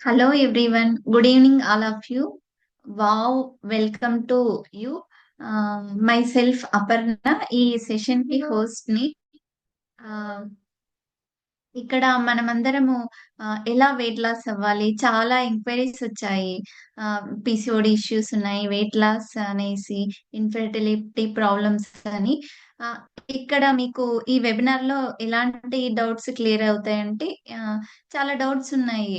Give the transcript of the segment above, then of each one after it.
Hello everyone. Good evening, all of you. Wow, welcome to you. Myself Aparna. ఈ session కి host ని. ఇక్కడ మనమందరము ఎలా వెయిట్ లాస్ అవ్వాలి? చాలా ఎంక్వైరీస్ వచ్చాయి. పీసీఓడి ఇష్యూస్ ఉన్నాయి, వెయిట్ లాస్ అనేసి, ఇన్ఫెర్టిలిటీ ప్రాబ్లమ్స్ అని. ఆహ్, ఇక్కడ మీకు ఈ వెబినార్‌లో ఎలాంటి డౌట్స్ క్లియర్ అవుతాయంటే చాలా డౌట్స్ ఉన్నాయి.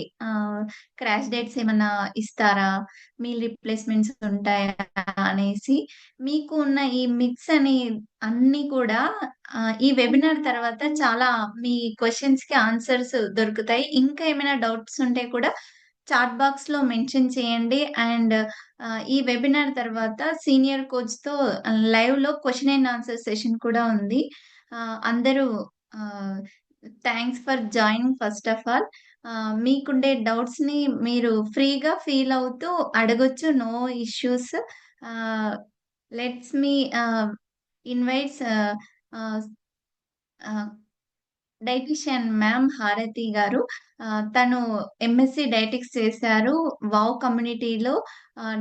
క్రాష్ డేట్స్ ఏమన్నా ఇస్తారా? మీల్ రిప్లేస్‌మెంట్స్ ఉంటాయా? అనేసి మీకు ఉన్న ఈ మిత్స్ అని అన్నీ కూడా ఈ వెబినార్ తర్వాత చాలా మీ క్వెషన్స్‌కి ఆన్సర్స్ దొరుకుతాయి. ఇంకా ఏమైనా డౌట్స్ ఉంటే కూడా చాట్ బాక్స్‌లో మెన్షన్ చేయండి. అండ్ ఈ వెబినార్ తర్వాత సీనియర్ కోచ్‌తో లైవ్‌లో క్వెషన్ అండ్ ఆన్సర్ సెషన్ కూడా ఉంది. అందరూ ah, thanks for joining first of all. మీకుండే డౌట్స్‌ని మీరు ఫ్రీగా ఫీల్ అవుతూ అడగొచ్చు. No issues. Ah, let's me invites ah, ah, dietitian ma'am హారతి గారు. తను ఎంఎస్‌సి డైటిక్స్ చేశారు. వావ్ కమ్యూనిటీలో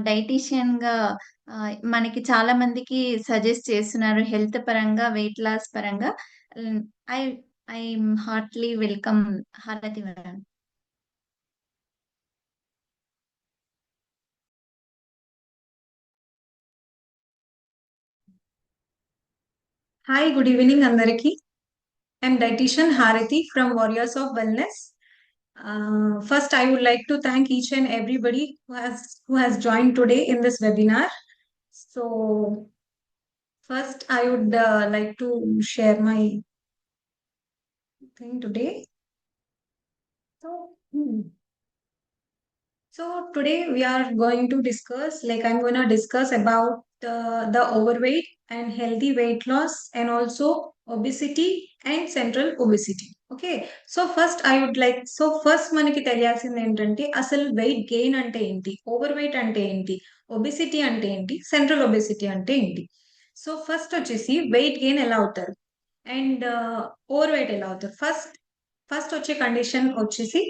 డైటీషియన్‌గా మనకి చాలా మందికి సజెస్ట్ చేస్తున్నారు హెల్త్ పరంగా, వెయిట్ లాస్ పరంగా. Hmm. I I am heartly welcome Harathi madam. Hi, good evening, Andariki. I'm dietitian Harati from Warriors of Wellness. First, I would like to thank each and everybody who has joined today in this webinar. So, first, I would like to share my thing today. So, So today we are going to discuss, like I'm going to discuss about the overweight and healthy weight loss and also obesity and central obesity. Okay. So first మనకి తెలియాల్సింది ఏంటంటే అసలు weight gain అంటే ఏంటి, over weight అంటే ఏంటి, obesity అంటే ఏంటి, central obesity అంటే ఏంటి. సో ఫస్ట్ వచ్చేసి వెయిట్ గెయిన్ ఎలా అవుతారు అండ్ ఓవర్ వెయిట్ ఎలా అవుతారు. ఫస్ట్ ఫస్ట్ వచ్చే కండిషన్ వచ్చేసి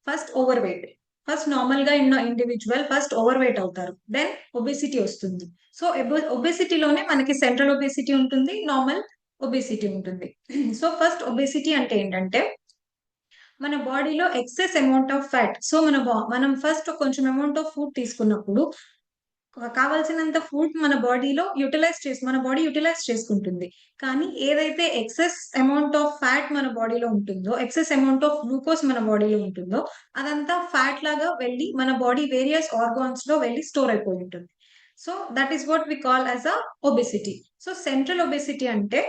first over weight. First normal గా ఉన్న ఇండివిజువల్ ఫస్ట్ ఓవర్ వెయిట్ అవుతారు, దెన్ ఒబేసిటీ వస్తుంది. సో ఒబేసిటీలోనే మనకి సెంట్రల్ ఒబేసిటీ ఉంటుంది, నార్మల్ ఒబేసిటీ ఉంటుంది. సో ఫస్ట్ ఒబేసిటీ అంటే ఏంటంటే మన బాడీలో excess amount of fat. So మనం ఫస్ట్ కొంచెం అమౌంట్ ఆఫ్ ఫుడ్ తీసుకున్నప్పుడు కావాల్సినంత ఫుడ్ మన బాడీ యూటిలైజ్ చేసుకుంటుంది. కానీ ఏదైతే ఎక్సెస్ అమౌంట్ ఆఫ్ ఫ్యాట్ మన బాడీలో ఉంటుందో, ఎక్సెస్ అమౌంట్ ఆఫ్ గ్లూకోజ్ మన బాడీలో ఉంటుందో, అదంతా ఫ్యాట్ లాగా వెళ్ళి మన బాడీ వేరియస్ ఆర్గాన్స్ లో వెళ్ళి స్టోర్ అయిపోయి ఉంటుంది. So that is what we call as a obesity. So central obesity అంటే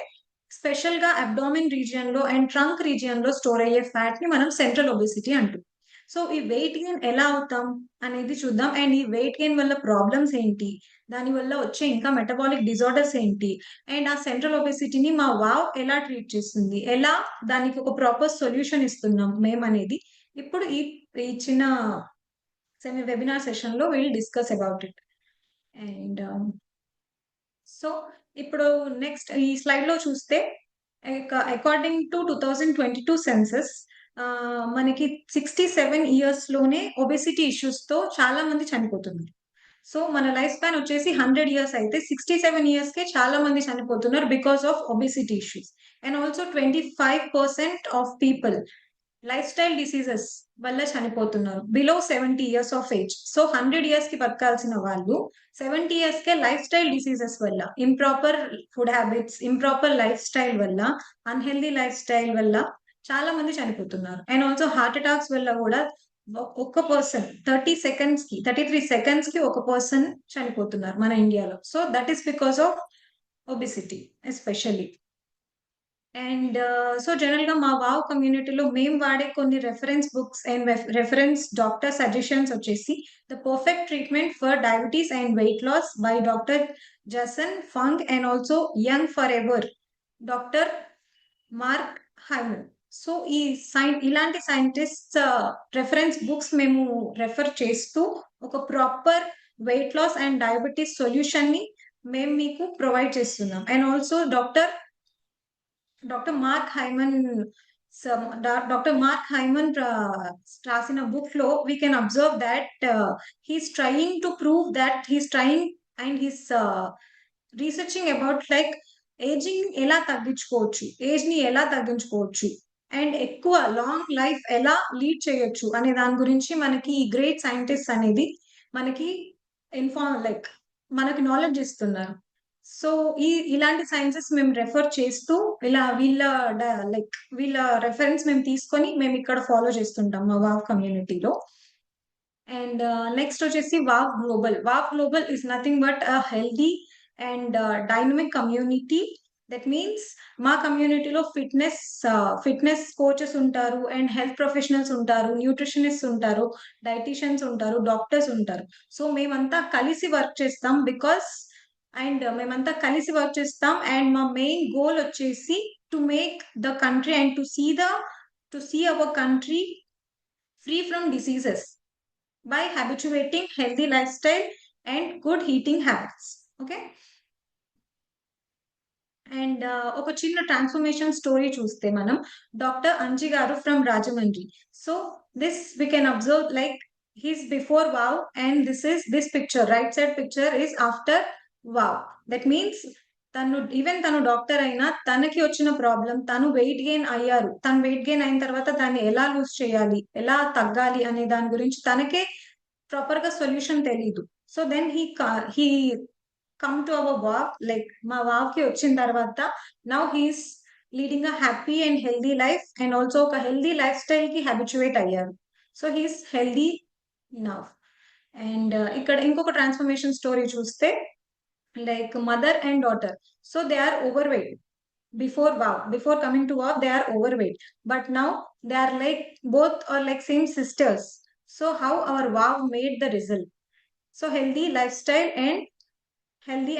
స్పెషల్ గా అబ్డామిన్ రీజియన్ లో అండ్ ట్రంక్ రీజియన్ లో స్టోర్ అయ్యే ఫ్యాట్ ని మనం సెంట్రల్ ఒబెసిటీ అంటాం. సో ఈ వెయిట్ గెయిన్ ఎలా అవుతాం అనేది చూద్దాం. అండ్ ఈ వెయిట్ గెయిన్ వల్ల ప్రాబ్లమ్స్ ఏంటి, దాని వల్ల వచ్చే ఇంకా మెటబాలిక్ డిజార్డర్స్ ఏంటి, అండ్ ఆ సెంట్రల్ ఒబెసిటీని మా వావ్ ఎలా ట్రీట్ చేస్తుంది, ఎలా దానికి ఒక ప్రాపర్ సొల్యూషన్ ఇస్తున్నాం మేము అనేది ఇప్పుడు ఈ చిన్న సెమీ వెబినార్ సెషన్ లో will discuss about it. And so ఇప్పుడు నెక్స్ట్ ఈ స్లైడ్ లో చూస్తే అకార్డింగ్ టు 2022 సెన్సస్ మనకి 67 ఇయర్స్ లోనే ఒబెసిటీ ఇష్యూస్ తో చాలా మంది చనిపోతున్నారు. సో మన లైఫ్ స్పాన్ వచ్చేసి 100 ఇయర్స్ అయితే 67 ఇయర్స్ కే చాలా మంది చనిపోతున్నారు because of obesity issues. And also 25% of people life style diseases వల్ల చనిపోతున్నారు below 70 years of age. So 100 years కి బతకాల్సిన వాళ్ళు 70 ఇయర్స్ కే లైఫ్ స్టైల్ డిసీజెస్ వల్ల, improper food habits, improper life style వల్ల, అన్హెల్దీ లైఫ్ స్టైల్ వల్ల చాలా మంది చనిపోతున్నారు. అండ్ ఆల్సో హార్ట్ అటాక్స్ వల్ల కూడా ఒక్క పర్సన్ 33 సెకండ్స్ కి ఒక పర్సన్ చనిపోతున్నారు మన ఇండియాలో. So that is because of obesity especially. And so general గా మా వావ్ కమ్యూనిటీలో మేము వాడే కొన్ని reference books and reference doctor suggestions వచ్చేసి the perfect treatment for diabetes and weight loss by doctor Jason Fung and also young forever doctor Mark Hyman. So ఇలాంటి scientist reference books మేము refer చేస్తూ ఒక proper weight loss and diabetes solution ని మేము మీకు provide చేస్తున్నాం. And also doctor Mark Hyman Dr. Mark Hyman రాసిన book లో we can observe that he's trying to prove that he's trying and he's researching about like ageing ఎలా తగ్గించుకోవచ్చు, age ని ఎలా తగ్గించుకోవచ్చు అండ్ ఎక్కువ లాంగ్ లైఫ్ ఎలా లీడ్ చేయొచ్చు అనే దాని గురించి మనకి ఈ గ్రేట్ సైంటిస్ట్ అనేది మనకి లైక్ మనకి నాలెడ్జ్ ఇస్తున్నారు. సో ఇలాంటి సైన్సెస్ మేము రెఫర్ చేస్తూ ఇలా వీళ్ళ రెఫరెన్స్ మేము తీసుకొని మేము ఇక్కడ ఫాలో చేస్తుంటాం మా వావ్ కమ్యూనిటీలో. అండ్ నెక్స్ట్ వచ్చేసి wow global. Wow global is nothing but a healthy and dynamic community. That means మా కమ్యూనిటీలో ఫిట్నెస్ కోచెస్ ఉంటారు అండ్ హెల్త్ ప్రొఫెషనల్స్ ఉంటారు, న్యూట్రిషనిస్ట్ ఉంటారు, డైటీషియన్స్ ఉంటారు, డాక్టర్స్ ఉంటారు. సో మేమంతా కలిసి వర్క్ చేస్తాం అండ్ మా మెయిన్ గోల్ వచ్చేసి to make the country and to see our country free from diseases by habituating healthy lifestyle and good eating habits. Okay. And ఒక చిన్న ట్రాన్స్ఫర్మేషన్ స్టోరీ చూస్తే మనం డాక్టర్ అంజి గారు from Rajahmundry. So this we can observe like he's before wow and this picture right side picture is after wow. That means తను doctor అయినా తనకి వచ్చిన problem, తను వెయిట్ గెయిన్ అయ్యారు, తను వెయిట్ గెయిన్ అయిన తర్వాత దాన్ని ఎలా లూజ్ చేయాలి, ఎలా తగ్గాలి అనే దాని గురించి తనకే ప్రాపర్ గా సొల్యూషన్ తెలీదు. So then he come to our wow, like మా వావ్ కి వచ్చిన తర్వాత now he's leading a happy and healthy life and also ఒక హెల్దీ లైఫ్ స్టైల్ కి హ్యాబిచువేట్ అయ్యారు. సో హీస్ హెల్దీ నౌ. అండ్ ఇక్కడ ఇంకొక ట్రాన్స్ఫర్మేషన్ స్టోరీ చూస్తే like mother and daughter. So they are overweight before coming to wow they are overweight, but now they are like both are like same sisters. So how our wow made the result? So healthy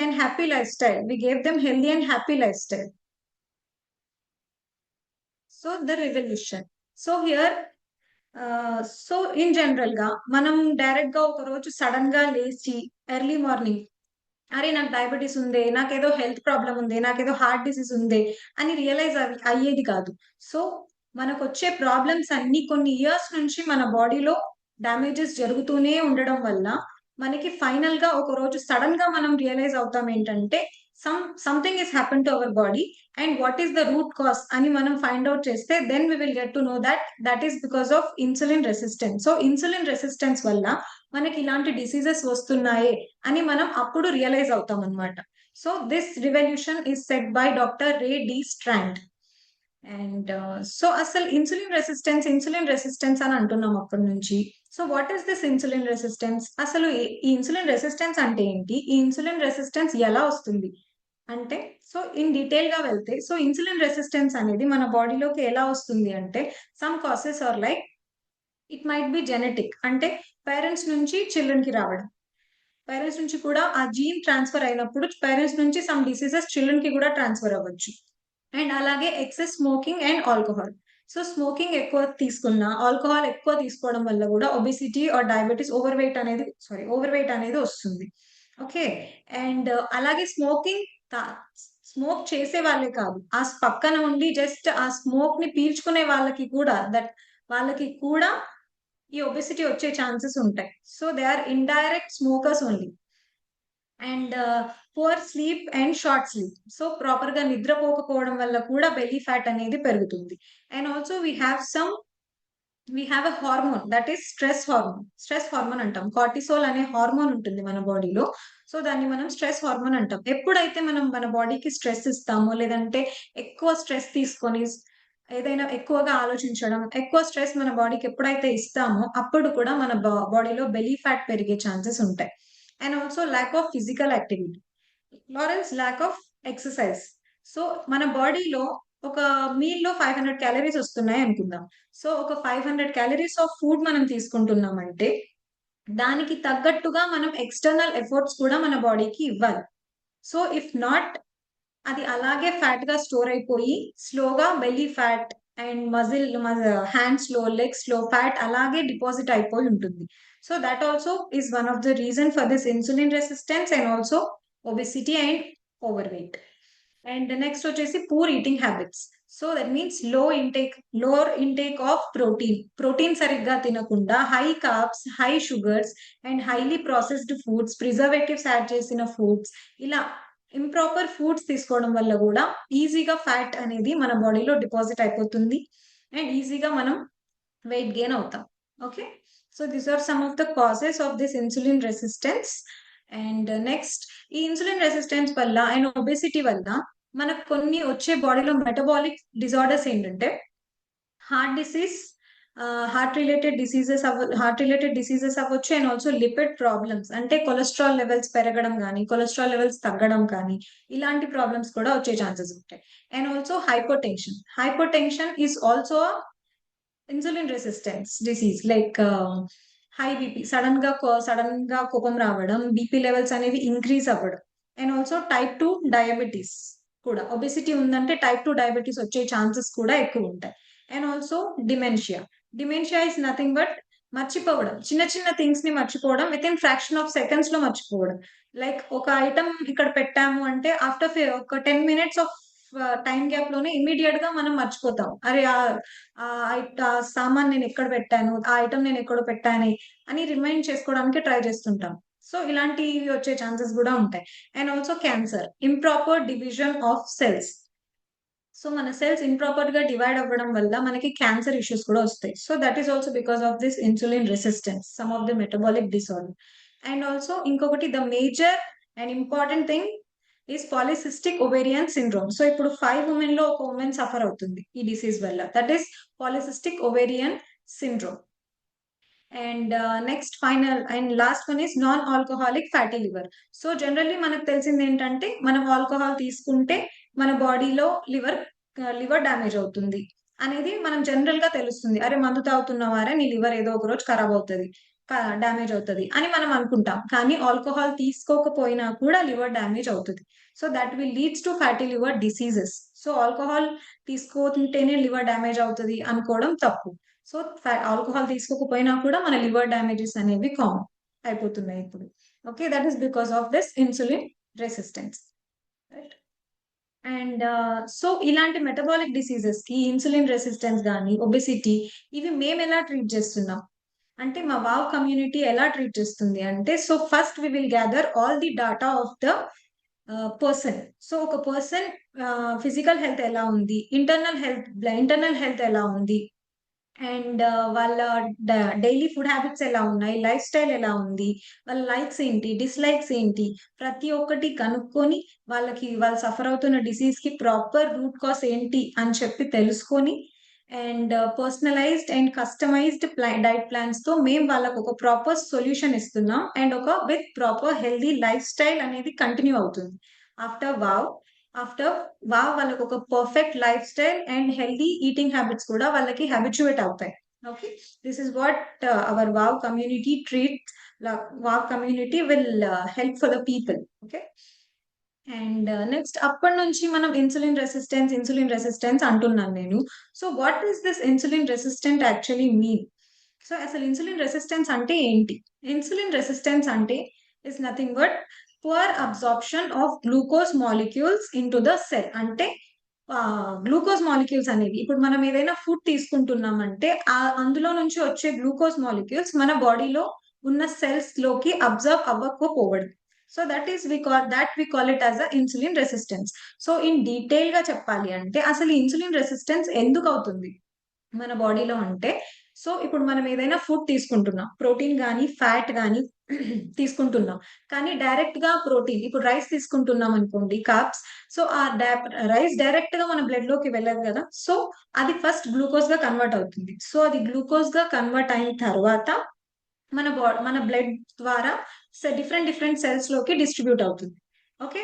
and happy lifestyle, we gave them healthy and happy lifestyle. So the revolution. So here so in general గా మనం direct గా ఒక రోజు sudden గా లేచి early morning అరే నాకు diabetes ఉంది, నాకేదో హెల్త్ ప్రాబ్లం ఉంది, నాకేదో హార్ట్ డిసీజ్ ఉంది అని రియలైజ్ అయ్యేది కాదు. సో మనకు వచ్చే ప్రాబ్లమ్స్ అన్ని కొన్ని ఇయర్స్ నుంచి మన బాడీలో డ్యామేజెస్ జరుగుతూనే ఉండడం వల్ల మనకి ఫైనల్ గా ఒక రోజు సడన్ గా మనం రియలైజ్ అవుతాం ఏంటంటే something is happen to our body and what is the root cause అని మనం ఫైండ్ అవుట్ చేస్తే then we will get to know that is because of insulin resistance. So insulin resistance వల్ల మనకి ఇలాంటి డిసీజెస్ వస్తున్నాయి అని మనం అప్పుడు రియలైజ్ అవుతాం అనమాట. So this revolution is set by doctor Ray D Strand. And so అసలు ఇన్సులిన్ రెసిస్టెన్స్ అని అంటున్నాం అప్పటి నుంచి. So what is this insulin resistance? అసలు ఈ ఇన్సులిన్ రెసిస్టెన్స్ అంటే ఏంటి, ఈ ఇన్సులిన్ రెసిస్టెన్స్ ఎలా వస్తుంది అంటే, సో ఇన్ డీటెయిల్ గా వెళ్తే సో ఇన్సులిన్ రెసిస్టెన్స్ అనేది మన బాడీలోకి ఎలా వస్తుంది అంటే some cases are like it might be genetic, అంటే పేరెంట్స్ నుంచి చిల్డ్రన్ కి రావడం, పేరెంట్స్ నుంచి కూడా ఆ జీన్ ట్రాన్స్ఫర్ అయినప్పుడు పేరెంట్స్ నుంచి సమ్ డిసీజెస్ చిల్డ్రన్ కి కూడా ట్రాన్స్ఫర్ అవ్వచ్చు. అండ్ అలాగే excess smoking and alcohol. So smoking ఎక్కువ తీసుకున్నా, ఆల్కహాల్ ఎక్కువ తీసుకోవడం వల్ల కూడా obesity or diabetes overweight అనేది వస్తుంది. ఓకే. అండ్ అలాగే స్మోక్ చేసే వాళ్ళే కాదు, ఆ పక్కన ఉండి జస్ట్ ఆ స్మోక్ ని పీల్చుకునే వాళ్ళకి కూడా ఈ ఒబెసిటీ వచ్చే ఛాన్సెస్ ఉంటాయి. So they are indirect smokers only. And poor sleep and short sleep. So proper గా నిద్రపోకపోవడం వల్ల కూడా బెల్లీ ఫ్యాట్ అనేది పెరుగుతుంది. And also we have a hormone that is stress hormone అంటాం. కార్టిసోల్ అనే హార్మోన్ ఉంటుంది మన బాడీలో. సో దాన్ని మనం స్ట్రెస్ హార్మోన్ అంటాం. ఎప్పుడైతే మనం మన బాడీకి స్ట్రెస్ ఇస్తామో, లేదంటే ఎక్కువ స్ట్రెస్ తీసుకొని ఏదైనా ఎక్కువగా ఆలోచించడం, ఎక్కువ స్ట్రెస్ మన బాడీకి ఎప్పుడైతే ఇస్తామో అప్పుడు కూడా మన బాడీలో బెల్లీ ఫ్యాట్ పెరిగే ఛాన్సెస్ ఉంటాయి. And also lack of physical activity, Lawrence lack of exercise. So మన బాడీలో ఒక మీల్ లో 500 క్యాలరీస్ వస్తున్నాయి అనుకుందాం. సో ఒక 500 క్యాలరీస్ ఆఫ్ ఫుడ్ మనం తీసుకుంటున్నామంటే దానికి తగ్గట్టుగా మనం ఎక్స్టర్నల్ ఎఫర్ట్స్ కూడా మన బాడీకి ఇవ్వాలి. సో ఇఫ్ నాట్, అది అలాగే ఫ్యాట్ గా స్టోర్ అయిపోయి స్లోగా బెల్లీ ఫ్యాట్ అండ్ హ్యాండ్స్ లో, లెగ్స్ లో ఫ్యాట్ అలాగే డిపాజిట్ అయిపోయి ఉంటుంది. So that also is one of the reason for this insulin resistance and also obesity and overweight. And next వచ్చేసి poor eating habits. So that means lower intake of protein సరిగ్గా తినకుండా high carbs, high sugars and highly processed foods, preservatives add చేసిన foods, ఇలా improper foods తీసుకోవడం వల్ల కూడా ఈజీగా fat అనేది మన బాడీలో డిపాజిట్ అయిపోతుంది అండ్ ఈజీగా మనం వెయిట్ గెయిన్ అవుతాం. Okay, so these are some of the causes of this insulin resistance. And next, ఈ ఇన్సులిన్ రెసిస్టెన్స్ వల్ల అండ్ ఒబెసిటీ వల్ల మనకు కొన్ని వచ్చే బాడీలో మెటబాలిక్ డిజార్డర్స్ ఏంటంటే heart disease, heart related diseases అవ్వచ్చు అండ్ ఆల్సో లిపిడ్ ప్రాబ్లమ్స్, అంటే కొలెస్ట్రాల్ లెవెల్స్ పెరగడం కానీ కొలెస్ట్రాల్ లెవెల్స్ తగ్గడం కానీ ఇలాంటి ప్రాబ్లమ్స్ కూడా వచ్చే ఛాన్సెస్ ఉంటాయి. And also hypotension is also insulin resistance disease. Like high BP, sudden గా కోపం రావడం, బీపీ లెవెల్స్ అనేవి ఇంక్రీజ్ అవ్వడం అండ్ ఆల్సో టైప్ 2 డయాబెటీస్ కూడా. ఒబెసిటీ ఉందంటే టైప్ 2 డయాబెటీస్ వచ్చే ఛాన్సెస్ కూడా ఎక్కువ ఉంటాయి. And also dementia is nothing but మర్చిపోవడం, చిన్న చిన్న థింగ్స్ ని మర్చిపోవడం, with in fraction of seconds లో మర్చిపోవడం. లైక్ ఒక ఐటమ్ ఇక్కడ పెట్టాము అంటే ఆఫ్టర్ ఒక 10 minutes ఆఫ్ టైం గ్యాప్ లోనే ఇమీడియట్ గా మనం మర్చిపోతాం. అరే ఆ సామాన్ నేను ఎక్కడ పెట్టాను, ఆ ఐటమ్ నేను ఎక్కడ పెట్టాను అని రిమైండ్ చేసుకోవడానికి ట్రై చేస్తుంటాం. సో ఇలాంటివి వచ్చే ఛాన్సెస్ కూడా ఉంటాయి. And also cancer, improper division of cells. So మన సెల్స్ ఇంప్రాపర్ గా డివైడ్ అవ్వడం వల్ల మనకి క్యాన్సర్ ఇష్యూస్ కూడా వస్తాయి. So that is also because of this insulin resistance, some of the metabolic disorder. And also ఇంకొకటి, the major and important thing is polycystic ovarian syndrome. So ఇప్పుడు 5 women లో ఒక ఉమెన్ సఫర్ అవుతుంది ఈ disease వల్ల. That is polycystic ovarian syndrome. And next final and last one is non alcoholic fatty liver. So generally మనకు తెలిసింది ఏంటంటే మనం ఆల్కహాల్ తీసుకుంటే మన బాడీలో లివర్ డ్యామేజ్ అవుతుంది అనేది మనం జనరల్ గా తెలుస్తుంది. అరే మందు తాగుతున్నవారే నీ లివర్ ఏదో ఒక రోజు ఖరాబ్ అవుతుంది, డ్యామేజ్ అవుతుంది అని మనం అనుకుంటాం. కానీ ఆల్కహాల్ తీసుకోకపోయినా కూడా లివర్ డ్యామేజ్ అవుతుంది. So that will leads to fatty liver diseases. So alcohol తీసుకుంటేనే లివర్ డ్యామేజ్ అవుతుంది అనుకోవడం తప్పు. సో ఆల్కహాల్ తీసుకోకపోయినా కూడా మన లివర్ డ్యామేజెస్ అనేవి కామన్ అయిపోతున్నాయి ఇప్పుడు. Okay, that is because of this insulin resistance. Right. And so ఇలాంటి మెటబాలిక్ డిసీజెస్ కి ఇన్సులిన్ రెసిస్టెన్స్ కానీ ఒబెసిటీ, ఇవి మేము ఎలా ట్రీట్ చేస్తున్నాం అంటే మా వావ్ కమ్యూనిటీ ఎలా ట్రీట్ చేస్తుంది అంటే, so first we will gather all the data of the person. So ఒక పర్సన్ ఫిజికల్ హెల్త్ ఎలా ఉంది, ఇంటర్నల్ హెల్త్ ఎలా ఉంది, అండ్ వాళ్ళ డైలీ ఫుడ్ హ్యాబిట్స్ ఎలా ఉన్నాయి, లైఫ్ స్టైల్ ఎలా ఉంది, వాళ్ళ లైక్స్ ఏంటి, డిస్లైక్స్ ఏంటి, ప్రతి ఒక్కటి కనుక్కొని వాళ్ళు సఫర్ అవుతున్న డిసీజ్ కి ప్రాపర్ రూట్ కాస్ ఏంటి అని చెప్పి తెలుసుకొని and personalised and customised diet plans తో మేము వాళ్ళకు ఒక ప్రాపర్ సొల్యూషన్ ఇస్తున్నాం. అండ్ ఒక with proper healthy lifestyle అనేది కంటిన్యూ అవుతుంది. ఆఫ్టర్ వావ్ వాళ్ళకి ఒక perfect lifestyle and healthy eating habits కూడా వాళ్ళకి హ్యాబిచుయేట్ అవుతాయి. Okay, this is what our wow community wow community will help for the people. Okay, and next అప్పటి నుంచి మనం ఇన్సులిన్ రెసిస్టెన్స్ అంటున్నాను నేను. So what is this insulin resistant actually mean? So అసలు insulin resistance అంటే ఏంటి? Insulin resistance అంటే is nothing but poor absorption of glucose molecules in to the cell. అంటే గ్లూకోజ్ మాలిక్యూల్స్ అనేవి ఇప్పుడు మనం ఏదైనా ఫుడ్ తీసుకుంటున్నామంటే అందులో నుంచి వచ్చే గ్లూకోజ్ మాలిక్యూల్స్ మన బాడీలో ఉన్న సెల్స్ లోకి అబ్జర్వ్ అవ్వకపోవడం. So we call it as a insulin resistance. So in detail గా చెప్పాలి అంటే అసలు ఇన్సులిన్ రెసిస్టెన్స్ ఎందుకు అవుతుంది మన బాడీలో అంటే, సో ఇప్పుడు మనం ఏదైనా ఫుడ్ తీసుకుంటున్నాం, ప్రోటీన్ కానీ ఫ్యాట్ కానీ తీసుకుంటున్నాం, కానీ డైరెక్ట్ గా ప్రోటీన్, ఇప్పుడు రైస్ తీసుకుంటున్నాం అనుకోండి, కార్బ్స్. సో ఆ రైస్ డైరెక్ట్ గా మన బ్లడ్ లోకి వెళ్ళదు కదా. సో అది ఫస్ట్ గ్లూకోజ్ గా కన్వర్ట్ అవుతుంది. సో అది గ్లూకోజ్ గా కన్వర్ట్ అయిన తర్వాత మన బ్లడ్ ద్వారా డిఫరెంట్ సెల్స్ లోకి డిస్ట్రిబ్యూట్ అవుతుంది. ఓకే,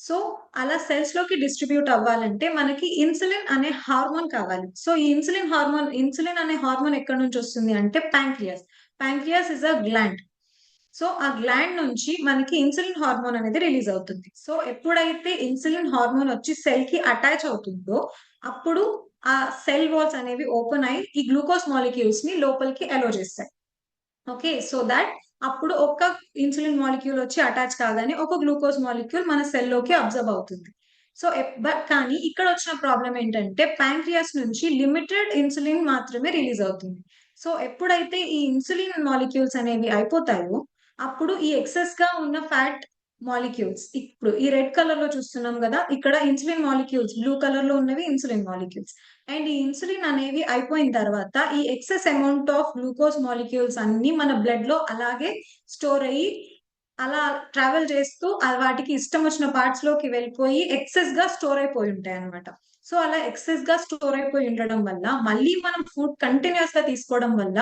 సో అలా సెల్స్ లోకి డిస్ట్రిబ్యూట్ అవ్వాలంటే మనకి ఇన్సులిన్ అనే హార్మోన్ కావాలి. సో ఈ ఇన్సులిన్ అనే హార్మోన్ ఎక్కడి నుంచి వస్తుంది అంటే pancreas is a gland. So ఆ గ్లాండ్ నుంచి మనకి ఇన్సులిన్ హార్మోన్ అనేది రిలీజ్ అవుతుంది. సో ఎప్పుడైతే ఇన్సులిన్ హార్మోన్ వచ్చి సెల్ కి అటాచ్ అవుతుందో అప్పుడు ఆ సెల్ వాల్స్ అనేవి ఓపెన్ అయ్యి ఈ గ్లూకోజ్ మాలిక్యూల్స్ ని లోపలికి అలో చేస్తాయి. ఓకే, సో దాట్ అప్పుడు ఒక్క ఇన్సులిన్ మాలిక్యూల్ వచ్చి అటాచ్ కాగానే ఒక గ్లూకోజ్ మాలిక్యూల్ మన సెల్ లోకి అబ్జర్వ్ అవుతుంది. సో కానీ ఇక్కడ వచ్చిన ప్రాబ్లం ఏంటంటే ప్యాంక్రియాస్ నుంచి లిమిటెడ్ ఇన్సులిన్ మాత్రమే రిలీజ్ అవుతుంది. సో ఎప్పుడైతే ఈ ఇన్సులిన్ మాలిక్యూల్స్ అనేవి అయిపోతాయో అప్పుడు ఈ ఎక్సెస్ గా ఉన్న ఫ్యాట్ మాలిక్యూల్స్, ఇప్పుడు ఈ రెడ్ కలర్ లో చూస్తున్నాం కదా, ఇక్కడ ఇన్సులిన్ మాలిక్యూల్స్, బ్లూ కలర్ లో ఉన్నవి ఇన్సులిన్ మాలిక్యూల్స్. అండ్ ఈ ఇన్సులిన్ అనేవి అయిపోయిన తర్వాత ఈ excess amount of glucose molecules అన్ని మన బ్లడ్ లో అలాగే స్టోర్ అయ్యి అలా ట్రావెల్ చేస్తూ వాటికి ఇష్టం వచ్చిన పార్ట్స్ లోకి వెళ్ళిపోయి ఎక్సెస్ గా స్టోర్ అయిపోయి ఉంటాయి అనమాట. సో అలా ఎక్సెస్ గా స్టోర్ అయిపోయి ఉండడం వల్ల మళ్ళీ మనం ఫుడ్ కంటిన్యూస్ గా తీసుకోవడం వల్ల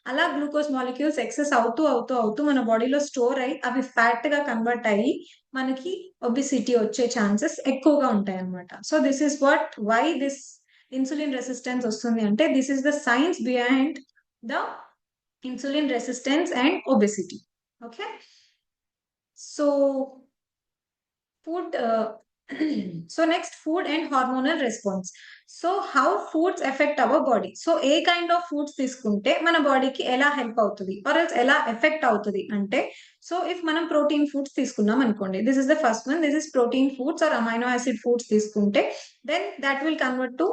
అలా గ్లూకోజ్ మాలిక్యూల్స్ ఎక్సెస్ అవుతూ అవుతూ అవుతూ మన బాడీలో స్టోర్ అయ్యి అవి ఫ్యాట్ గా కన్వర్ట్ అయ్యి మనకి ఒబిసిటీ వచ్చే ఛాన్సెస్ ఎక్కువగా ఉంటాయి అనమాట. So this is what why this insulin resistance వస్తుంది అంటే this is the science behind the insulin resistance and obesity. Okay, so food so next, food and hormonal response. So how foods affect our body. So A kind of foods తీసుకుంటే మన బాడీకి ఎలా help అవుతుంది or else ఎలా effect అవుతుంది అంటే, so if మనం protein foods తీసుకున్నాం అనుకోండి, this is the first one, this is protein foods or amino acid foods తీసుకుంటే then that will convert to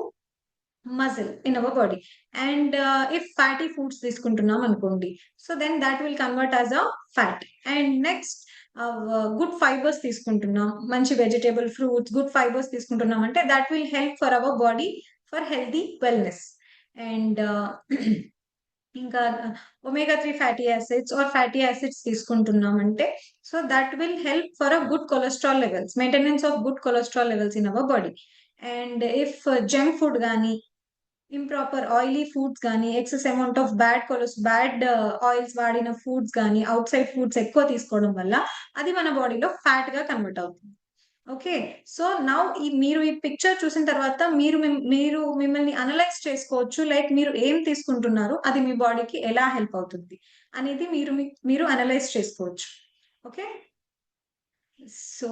muscle in our body. And if fatty foods తీసుకుంటున్నాం అనుకోండి, so then that will convert as a fat. And next good fibres తీసుకుంటున్నాం, మంచి vegetable fruits good fibres తీసుకుంటున్నాం అంటే that will help for our body for healthy wellness. And ఇంకా omega 3 fatty acids or fatty acids తీసుకుంటున్నాం అంటే so that will help for a good cholesterol levels, maintenance of good cholesterol levels in our body. And if junk food కానీ improper oily foods కానీ excess amount of bad oils వాడిన foods కానీ outside foods ఎక్కువ తీసుకోవడం వల్ల అది మన బాడీలో ఫ్యాట్ గా కన్వర్ట్ అవుతుంది. ఓకే, సో నౌ మీరు ఈ పిక్చర్ చూసిన తర్వాత మీరు మిమ్మల్ని అనలైజ్ చేసుకోవచ్చు, లైక్ మీరు ఏం తీసుకుంటున్నారు అది మీ బాడీకి ఎలా హెల్ప్ అవుతుంది అనేది మీరు అనలైజ్ చేసుకోవచ్చు. Okay, so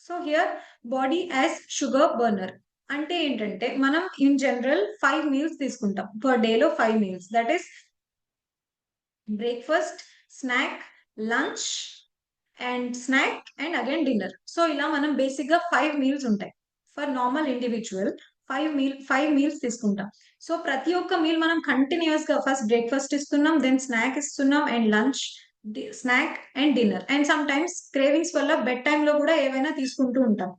so here body as sugar burner అంటే ఏంటంటే మనం ఇన్ జనరల్ 5 మీల్స్ తీసుకుంటాం పర్ డేలో, 5 meals, that is breakfast, snack, lunch and snack and again dinner. So ఇలా మనం బేసిక్ గా 5 మీల్స్ ఉంటాయి ఫర్ నార్మల్ ఇండివిజువల్. 5 మీల్స్ తీసుకుంటాం. సో ప్రతి ఒక్క మీల్ మనం కంటిన్యూస్ గా ఫస్ట్ బ్రేక్ఫాస్ట్ ఇస్తున్నాం, దెన్ స్నాక్ ఇస్తున్నాం and lunch, snack and dinner. And some times cravings వల్ల బెడ్ టైమ్ లో కూడా ఏవైనా తీసుకుంటూ ఉంటాం.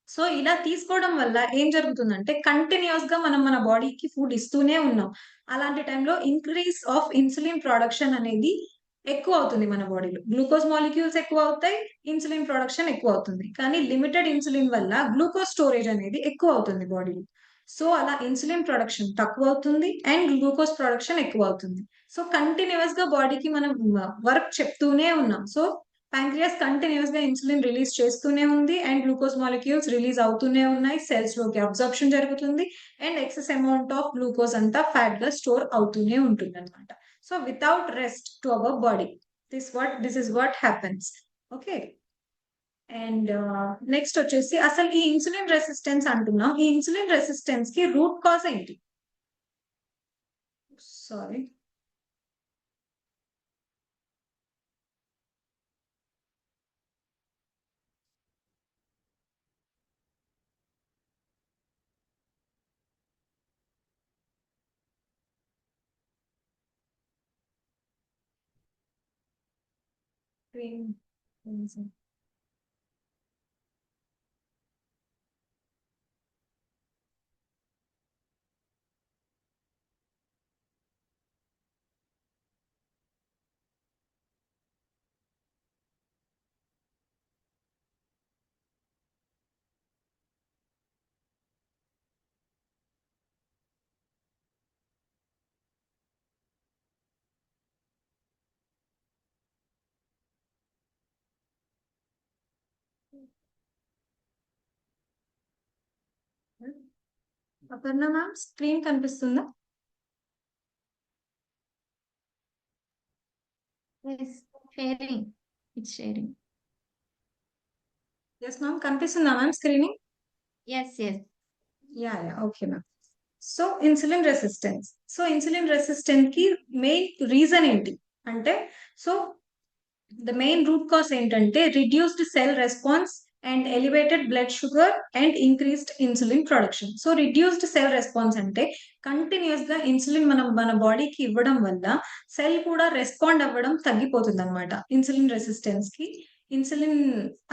సో ఇలా తీసుకోవడం వల్ల ఏం జరుగుతుందంటే కంటిన్యూస్ గా మనం మన బాడీకి ఫుడ్ ఇస్తూనే ఉన్నాం. అలాంటి టైంలో ఇంక్రీస్ ఆఫ్ ఇన్సులిన్ ప్రొడక్షన్ అనేది ఎక్కువ అవుతుంది మన బాడీలో. గ్లూకోజ్ మాలిక్యూల్స్ ఎక్కువ అవుతాయి, ఇన్సులిన్ ప్రొడక్షన్ ఎక్కువ అవుతుంది. కానీ లిమిటెడ్ ఇన్సులిన్ వల్ల గ్లూకోజ్ స్టోరేజ్ అనేది ఎక్కువ అవుతుంది బాడీలో. సో అలా ఇన్సులిన్ ప్రొడక్షన్ తక్కువ అవుతుంది అండ్ గ్లూకోజ్ ప్రొడక్షన్ ఎక్కువ అవుతుంది. సో కంటిన్యూస్ గా బాడీకి మనం వర్క్ చెప్తూనే ఉన్నాం. సో ప్యాంక్రియాస్ కంటిన్యూస్ గా ఇన్సులిన్ రిలీజ్ చేస్తూనే ఉంది అండ్ గ్లూకోజ్ మాలిక్యూల్స్ రిలీజ్ అవుతూనే ఉన్నాయి, సెల్స్ లోకి అబ్జర్ప్షన్ జరుగుతుంది and excess amount of glucose అంతా ఫ్యాట్ గా స్టోర్ అవుతూనే ఉంటుంది అనమాట. So without rest to our body, this is what happens. Okay, and next వచ్చేసి అసలు ఈ ఇన్సులిన్ రెసిస్టెన్స్ అంటున్నాం, ఈ ఇన్సులిన్ రెసిస్టెన్స్ కి రూట్ కాజ్ ఏంటి? సారీ, అపర్ణ మ్యామ్ స్క్రీన్ కనిపిస్తుందా? Sharing, it's sharing. Yes ma'am, కనిపిస్తుందా ma'am screening? Yes yes. Yeah okay ma'am. So insulin resistance, so insulin resistance కి మెయిన్ రీజన్ ఏంటి అంటే, so the main root cause ఏంటంటే reduced cell response and elevated blood sugar and increased insulin production. So reduced cell response అంటే continuous గా insulin మనం మన బాడీకి ఇవ్వడం వల్ల సెల్ కూడా రెస్పాండ్ అవ్వడం తగ్గిపోతుంది అనమాట. ఇన్సులిన్ రెసిస్టెన్స్ కి, insulin